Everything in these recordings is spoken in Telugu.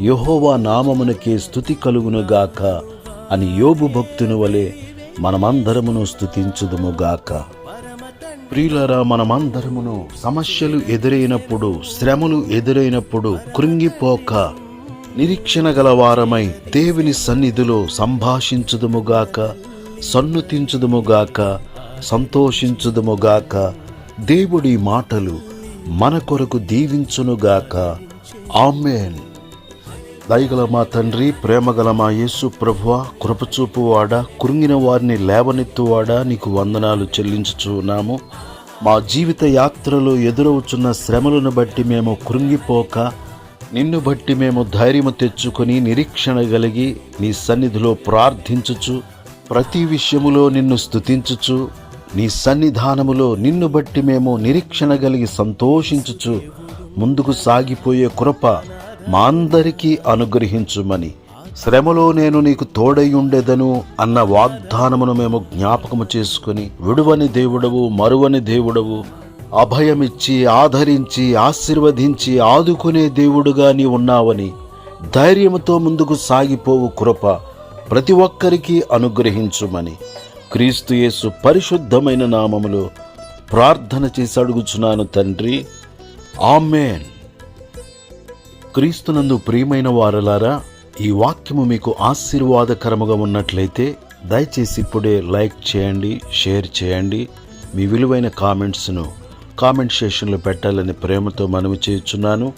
యెహోవా నామమునకే స్తుతి కలుగునుగాక అని యోబు భక్తుని వలె మనమందరమును స్తుతించుదుముగాక. ప్రియులారా, మనమందరమును సమస్యలు ఎదురైనప్పుడు, శ్రమలు ఎదురైనప్పుడు కృంగిపోక నిరీక్షణ గలవారమై దేవుని సన్నిధిలో సంభాషించుదుముగాక, సన్నుతించుదుముగాక, సంతోషించుదుముగాక. దేవుడి మాటలు మన కొరకు దీవించునుగాక. ఆమేన్. దయగల మా తండ్రి, ప్రేమగల మా యేసు ప్రభువా, కృపచూపువాడా, కృంగిన వారిని లేవనెత్తువాడా, నీకు వందనాలు చెల్లించుచున్నాము. మా జీవిత యాత్రలో ఎదురవుచున్న శ్రమలను బట్టి మేము కృంగిపోక, నిన్ను బట్టి మేము ధైర్యము తెచ్చుకొని నిరీక్షణ కలిగి నీ సన్నిధిలో ప్రార్థించుచు, ప్రతి విషయములో నిన్ను స్తుతించుచు, నీ సన్నిధానములో నిన్ను బట్టి మేము నిరీక్షణ కలిగి సంతోషించుచు ముందుకు సాగిపోయే కృప మా అందరికీ అనుగ్రహించుమని, శ్రమలో నేను నీకు తోడైయుండెదను అన్న వాగ్దానమును మేము జ్ఞాపకము చేసుకుని, విడువని దేవుడవు, మరువని దేవుడవు, అభయమిచ్చి ఆదరించి ఆశీర్వదించి ఆదుకునే దేవుడుగా నీ ఉన్నావని ధైర్యముతో ముందుకు సాగిపోవు కృప ప్రతి ఒక్కరికి అనుగ్రహించుమని క్రీస్తు యేసు పరిశుద్ధమైన నామములో ప్రార్థన చేసి అడుగుచున్నాను తండ్రి. ఆమేన్. క్రీస్తునందు ప్రియమైన వారలారా, ఈ వాక్యము మీకు ఆశీర్వాదకరముగా ఉన్నట్లయితే దయచేసి ఇప్పుడే లైక్ చేయండి, షేర్ చేయండి. మీ విలువైన కామెంట్స్ను కామెంట్ సెక్షన్లో పెట్టాలని ప్రేమతో మనవి చేయుచున్నాను.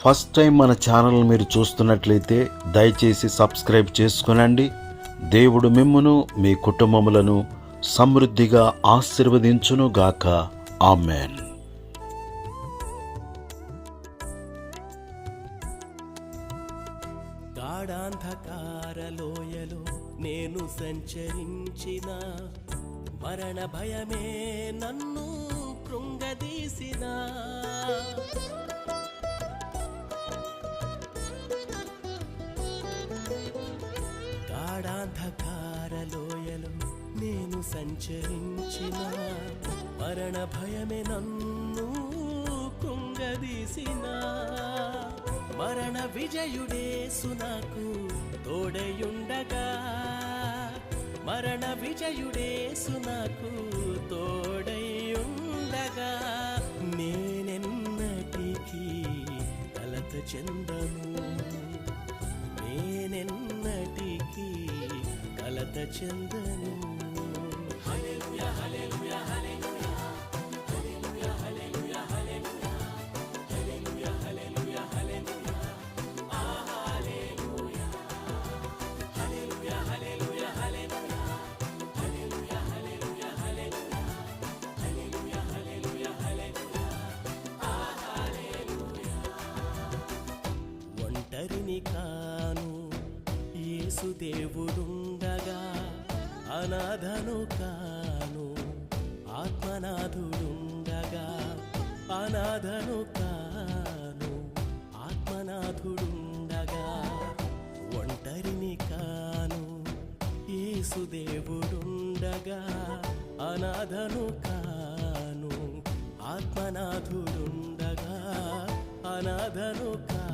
ఫస్ట్ టైం మన ఛానల్ మీరు చూస్తున్నట్లయితే దయచేసి సబ్స్క్రైబ్ చేసుకునండి. దేవుడు మిమ్మును మీ కుటుంబములను సమృద్ధిగా ఆశీర్వదించునుగాక. ఆమేన్. గాఢాంధకార లోయలో నేను సంచరించిన, మరణ భయమే నన్ను కృంగదీసిన, గాఢాంధకార లోయలో నేను సంచరించిన, మరణ భయమే నన్ను కృంగదీసిన, మరణ విజయుడేసు నాకు తోడయుండగా, మరణ విజయుడేసు నాకు తోడయుండగా, నేనెన్నటికీ కలత చెందను, నేనెన్నటికీ కలత చెందను. హల్లెలూయా, హల్లెలూయా, హల్లెలూయా, హల్లెలూయా, హల్లెలూయా, హల్లెలూయా, హల్లెలూయా, హల్లెలూయా, హల్లెలూయా, హల్లెలూయా, హల్లెలూయా, హల్లెలూయా, హల్లెలూయా, హల్లెలూయా, హల్లెలూయా, హల్లెలూయా, హల్లెలూయా, హల్లెలూయా, హల్లెలూయా, హల్లెలూయా. ఒంటరిని కాను, యేసు దేవుడుండగా, అనాథను కాను, ఆత్మనాథుడుండగా, అనాథను కాను, ఆత్మనాథుడుండగా, ఒంటరిని కాను, యేసు దేవుడుండగా, అనాథను కాను, ఆత్మనాథుడుండగా, అనాథను కాను.